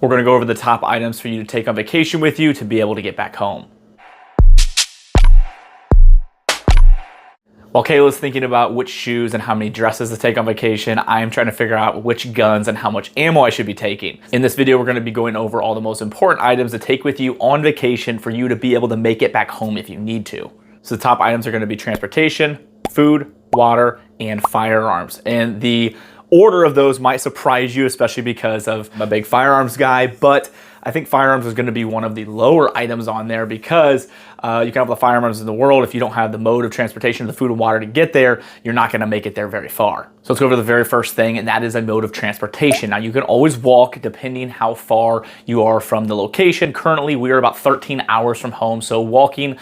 We're gonna go over the top items for you to take on vacation with you to be able to get back home. While Kayla's thinking about which shoes and how many dresses to take on vacation, I am trying to figure out which guns and how much ammo I should be taking. In this video, we're gonna be going over all the most important items to take with you on vacation for you to be able to make it back home if you need to. So the top items are gonna be transportation, food, water, and firearms. And the order of those might surprise you, especially because of I'm a big firearms guy, but I think firearms is gonna be one of the lower items on there because you can have the firearms in the world. If you don't have the mode of transportation, the food and water to get there, you're not gonna make it there very far. So let's go over the very first thing, and that is a mode of transportation. Now you can always walk depending how far you are from the location. Currently, we are about 13 hours from home, so walking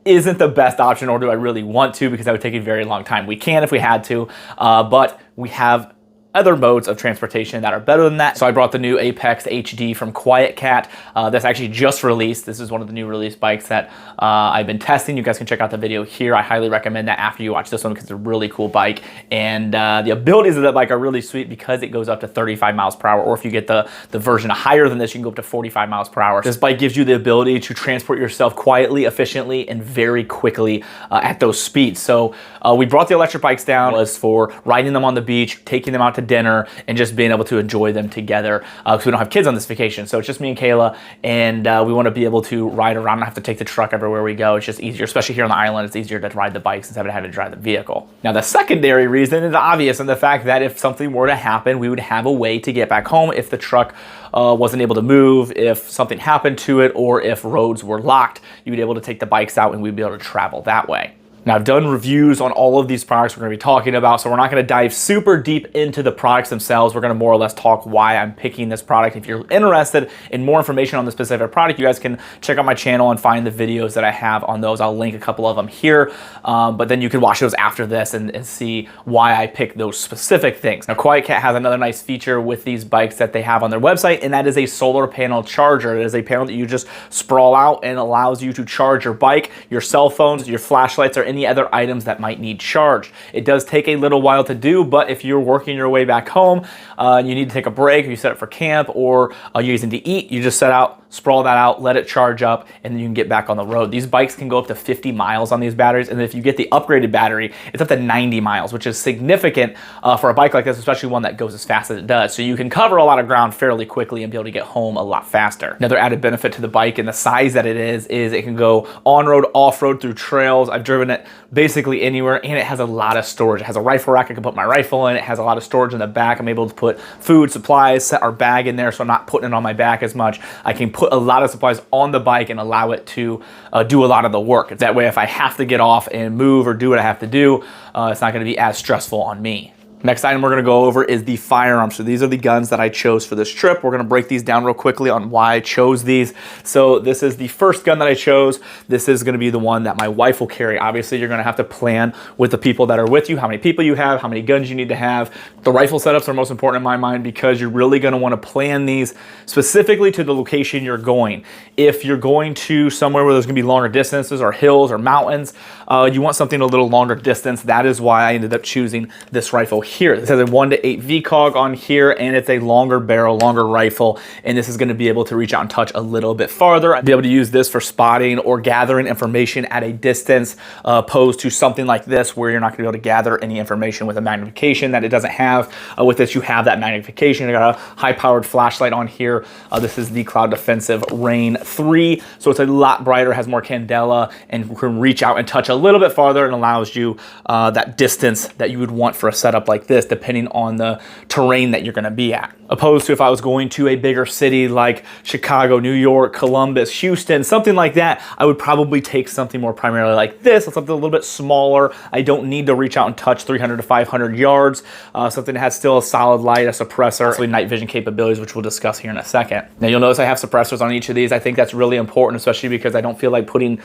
isn't the best option, or do I really want to, because that would take a very long time. We can if we had to, but we have other modes of transportation that are better than that. So I brought the new Apex HD from QuietKat. That's actually just released. This is one of the new release bikes that I've been testing. You guys can check out the video here. I highly recommend that after you watch this one because it's a really cool bike. And the abilities of that bike are really sweet because it goes up to 35 miles per hour. Or if you get the version higher than this, you can go up to 45 miles per hour. This bike gives you the ability to transport yourself quietly, efficiently, and very quickly at those speeds. So we brought the electric bikes down was for riding them on the beach, taking them out to dinner, and just being able to enjoy them together because we don't have kids on this vacation. So it's just me and Kayla, and we want to be able to ride around and have to take the truck everywhere we go. It's just easier, especially here on the island. It's easier to ride the bikes instead of having to drive the vehicle. Now the secondary reason is obvious, and the fact that if something were to happen, we would have a way to get back home if the truck wasn't able to move, if something happened to it, or if roads were locked. You'd be able to take the bikes out and we'd be able to travel that way. Now, I've done reviews on all of these products we're going to be talking about, so we're not going to dive super deep into the products themselves. We're going to more or less talk why I'm picking this product. If you're interested in more information on the specific product, you guys can check out my channel and find the videos that I have on those. I'll link a couple of them here, but then you can watch those after this and see why I picked those specific things. Now, QuietKat has another nice feature with these bikes that they have on their website, and that is a solar panel charger. It is a panel that you just sprawl out and allows you to charge your bike, your cell phones, your flashlights, or any other items that might need charged. It does take a little while to do, but if you're working your way back home, you need to take a break, or you set it for camp, or you're using to eat, you just set out, sprawl that out, let it charge up, and then you can get back on the road. These bikes can go up to 50 miles on these batteries, and if you get the upgraded battery, it's up to 90 miles, which is significant for a bike like this, especially one that goes as fast as it does. So you can cover a lot of ground fairly quickly and be able to get home a lot faster. Another added benefit to the bike and the size that it is it can go on-road, off-road, through trails. I've driven it basically anywhere, and it has a lot of storage. It has a rifle rack I can put my rifle in. It has a lot of storage in the back. I'm able to put food, supplies, set our bag in there so I'm not putting it on my back as much. I can put a lot of supplies on the bike and allow it to do a lot of the work. That way, if I have to get off and move or do what I have to do, it's not going to be as stressful on me. Next item we're going to go over is the firearms. So these are the guns that I chose for this trip. We're going to break these down real quickly on why I chose these. So this is the first gun that I chose. This is going to be the one that my wife will carry. Obviously, you're going to have to plan with the people that are with you, how many people you have, how many guns you need to have. The rifle setups are most important in my mind because you're really going to want to plan these specifically to the location you're going. If you're going to somewhere where there's going to be longer distances or hills or mountains, you want something a little longer distance. That is why I ended up choosing this rifle here. This has a 1-to-8 VCOG on here, and it's a longer barrel, longer rifle, and this is going to be able to reach out and touch a little bit farther. I'd be able to use this for spotting or gathering information at a distance, opposed to something like this where you're not going to be able to gather any information with a magnification that it doesn't have. With this, you have that magnification. I got a high-powered flashlight on here. This is the Cloud Defensive Rain 3, so it's a lot brighter, has more candela, and can reach out and touch a little bit farther, and allows you that distance that you would want for a setup like this, depending on the terrain that you're going to be at. Opposed to if I was going to a bigger city like Chicago, New York, Columbus, Houston, something like that, I would probably take something more primarily like this, something a little bit smaller. I don't need to reach out and touch 300 to 500 yards. Something that has still a solid light, a suppressor, actually night vision capabilities, which we'll discuss here in a second. Now you'll notice I have suppressors on each of these. I think that's really important, especially because I don't feel like putting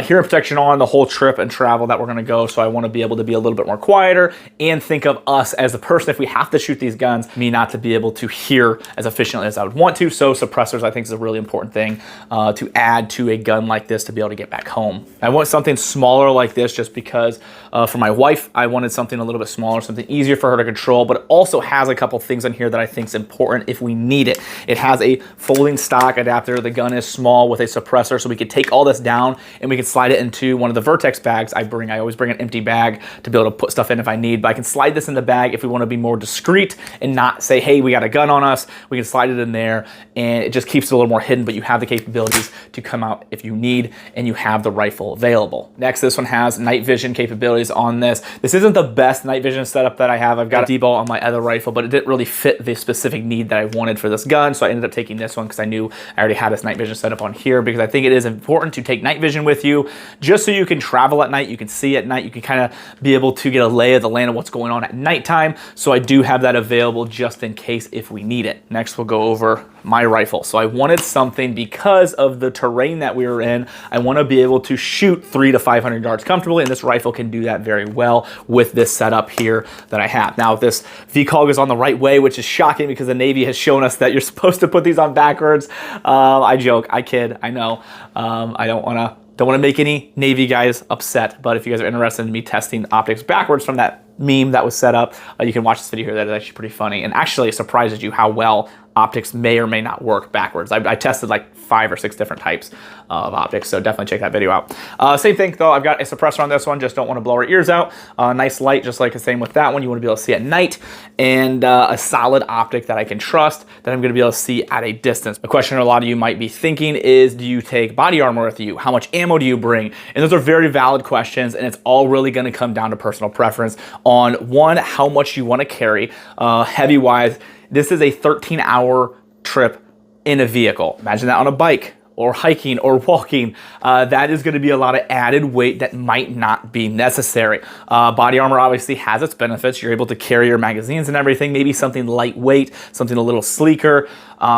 hearing protection on the whole trip and travel that we're going to go. So I want to be able to be a little bit more quieter and think of us as a person, if we have to shoot these guns, me not to be able to hear as efficiently as I would want to. So suppressors, I think, is a really important thing to add to a gun like this to be able to get back home. I want something smaller like this just because for my wife, I wanted something a little bit smaller, something easier for her to control, but it also has a couple things in here that I think is important if we need it. It has a folding stock adapter. The gun is small with a suppressor, so we could take all this down and we can slide it into one of the Vertex bags I bring. I always bring an empty bag to be able to put stuff in if I need, but I can slide this in the bag if we want to be more discreet and not say, hey, we got a gun on us. We can slide it in there and it just keeps it a little more hidden, but you have the capabilities to come out if you need, and you have the rifle available. Next, this one has night vision capabilities on this. This isn't the best night vision setup that I have. I've got a D-ball on my other rifle, but it didn't really fit the specific need that I wanted for this gun, so I ended up taking this one because I knew I already had this night vision setup on here, because I think it is important to take night vision with you just so you can travel at night, you can see at night, you can kind of be able to get a lay of the land of what's going on at nighttime. So I do have that available just in case if we need it. Next, we'll go over my rifle. So I wanted something, because of the terrain that we were in, I want to be able to shoot 300 to 500 yards comfortably, and this rifle can do that very well with this setup here that I have. Now, if this VCOG is on the right way, which is shocking because the Navy has shown us that you're supposed to put these on backwards. I joke, I kid, I know. I don't want to make any Navy guys upset, but if you guys are interested in me testing optics backwards from that meme that was set up, you can watch this video here. That is actually pretty funny, and actually it surprises you how well optics may or may not work backwards. I tested like 5 or 6 different types of optics, so definitely check that video out. Same thing though, I've got a suppressor on this one, just don't want to blow our ears out. Nice light, just like the same with that one, you want to be able to see at night, and a solid optic that I can trust, that I'm going to be able to see at a distance. The question a lot of you might be thinking is, do you take body armor with you? How much ammo do you bring? And those are very valid questions, and it's all really going to come down to personal preference on, one, how much you want to carry, heavy wise. This is a 13-hour trip in a vehicle. Imagine that on a bike or hiking or walking. That is going to be a lot of added weight that might not be necessary. Body armor obviously has its benefits. You're able to carry your magazines and everything. Maybe something lightweight, something a little sleeker,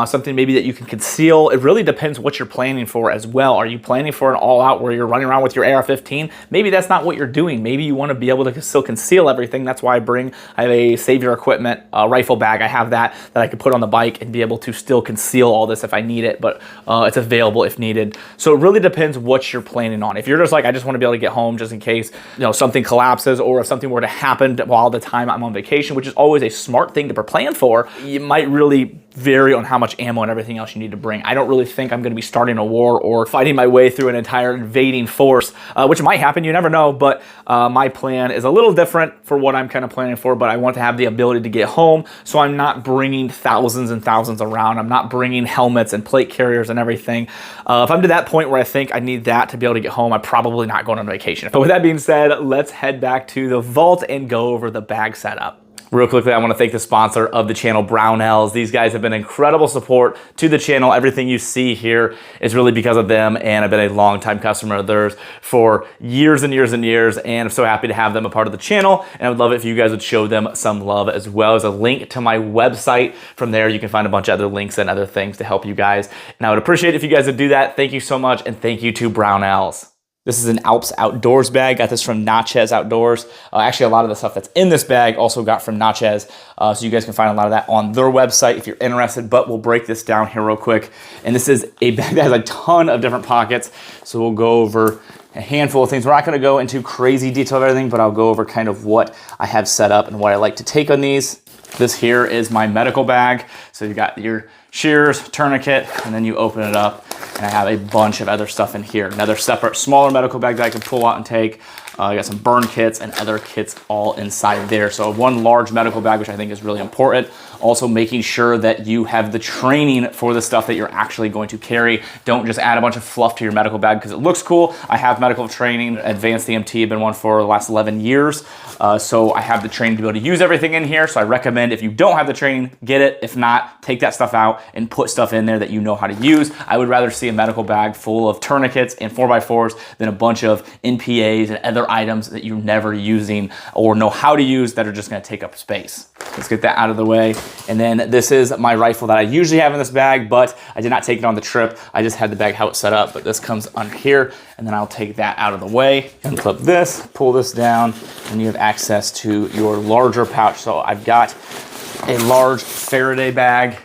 something maybe that you can conceal. It really depends what you're planning for as well. Are you planning for an all-out where you're running around with your AR-15? Maybe that's not what you're doing. Maybe you want to be able to still conceal everything. That's why I have a Save Your Equipment rifle bag. I have that I could put on the bike and be able to still conceal all this if I need it, but it's available if needed. So it really depends what you're planning on. If you're just like, I just want to be able to get home just in case, something collapses, or if something were to happen while the time I'm on vacation, which is always a smart thing to plan for, you might really vary on how much ammo and everything else you need to bring. I don't really think I'm going to be starting a war or fighting my way through an entire invading force, which might happen, you never know, but my plan is a little different for what I'm kind of planning for, but I want to have the ability to get home, so I'm not bringing thousands and thousands around. I'm not bringing helmets and plate carriers and everything. If I'm to that point where I think I need that to be able to get home, I'm probably not going on vacation. But with that being said, let's head back to the vault and go over the bag setup. Real quickly, I want to thank the sponsor of the channel, Brownells. These guys have been incredible support to the channel. Everything you see here is really because of them, and I've been a long-time customer of theirs for years and years and years, and I'm so happy to have them a part of the channel, and I would love it if you guys would show them some love as well. There's a link to my website. From there, you can find a bunch of other links and other things to help you guys, and I would appreciate it if you guys would do that. Thank you so much, and thank you to Brownells. This is an Alps Outdoors bag. Got this from Natchez Outdoors. Actually, a lot of the stuff that's in this bag also got from Natchez. So you guys can find a lot of that on their website if you're interested, but we'll break this down here real quick. And this is a bag that has a ton of different pockets. So we'll go over a handful of things. We're not gonna go into crazy detail of everything, but I'll go over kind of what I have set up and what I like to take on these. This here is my medical bag. So you got your shears, tourniquet, and then you open it up, and I have a bunch of other stuff in here. Another separate, smaller medical bag that I can pull out and take. I got some burn kits and other kits all inside there. So one large medical bag, which I think is really important. Also making sure that you have the training for the stuff that you're actually going to carry. Don't just add a bunch of fluff to your medical bag because it looks cool. I have medical training, advanced EMT, I've been one for the last 11 years. So I have the training to be able to use everything in here. So I recommend if you don't have the training, get it. If not, take that stuff out and put stuff in there that you know how to use. I would rather see a medical bag full of tourniquets and 4x4s than a bunch of NPAs and other other items that you're never using or know how to use that are just gonna take up space. Let's get that out of the way. And then this is my rifle that I usually have in this bag, but I did not take it on the trip. I just had the bag how it's set up, but this comes on here, and then I'll take that out of the way. Unclip this, pull this down, and you have access to your larger pouch. So I've got a large Faraday bag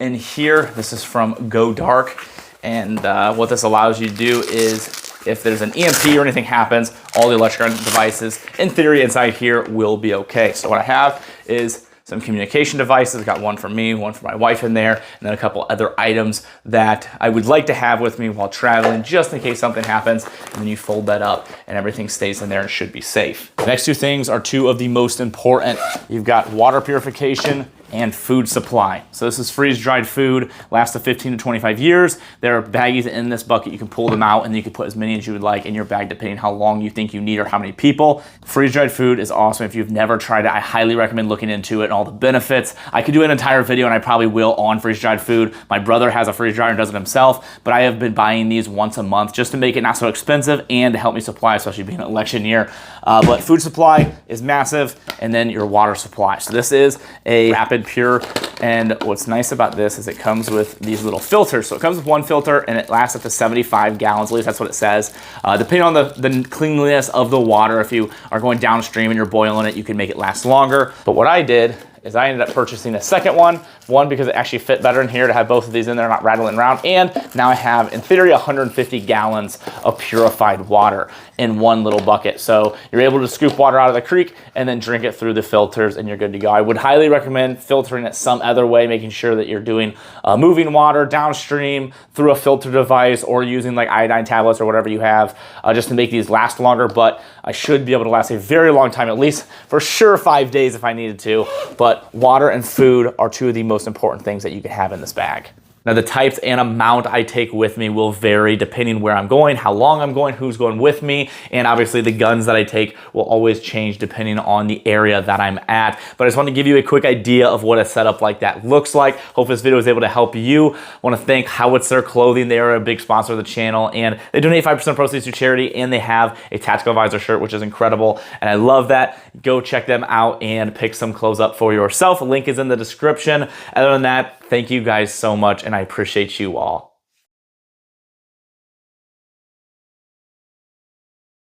in here. This is from Go Dark. And what this allows you to do is, if there's an EMP or anything happens, all the electronic devices, in theory, inside here will be okay. So what I have is some communication devices. I've got one for me, one for my wife in there, and then a couple other items that I would like to have with me while traveling, just in case something happens. And then you fold that up and everything stays in there and should be safe. The next two things are two of the most important. You've got water purification and food supply. So this is freeze-dried food, lasts 15 to 25 years. There are baggies in this bucket. You can pull them out and you can put as many as you would like in your bag depending how long you think you need or how many people. Freeze-dried food is awesome. If you've never tried it, I highly recommend looking into it and all the benefits. I could do an entire video, and I probably will, on freeze-dried food. My brother has a freeze dryer and does it himself, but I have been buying these once a month just to make it not so expensive and to help me supply, especially being an election year. But food supply is massive, and then your water supply. So this is a rapid pure, and what's nice about this is it comes with these little filters. So it comes with one filter and it lasts up to 75 gallons, at least that's what it says. Depending on the cleanliness of the water, if you are going downstream and you're boiling it, you can make it last longer. But what I did is I ended up purchasing a second one because it actually fit better in here to have both of these in there, not rattling around. And now I have, in theory, 150 gallons of purified water in one little bucket. So you're able to scoop water out of the creek and then drink it through the filters and you're good to go. I would highly recommend filtering it some other way, making sure that you're doing moving water downstream through a filter device or using like iodine tablets or whatever you have, just to make these last longer. But I should be able to last a very long time, at least for sure 5 days if I needed to. But water and food are two of the most important things that you can have in this bag. Now, the types and amount I take with me will vary depending where I'm going, how long I'm going, who's going with me, and obviously the guns that I take will always change depending on the area that I'm at. But I just want to give you a quick idea of what a setup like that looks like. Hope this video was able to help you. I want to thank Howitzer Clothing. They are a big sponsor of the channel, and they donate 5% of proceeds to charity, and they have a Tactical Advisor shirt, which is incredible, and I love that. Go check them out and pick some clothes up for yourself. A link is in the description. Other than that, thank you guys so much, and I appreciate you all.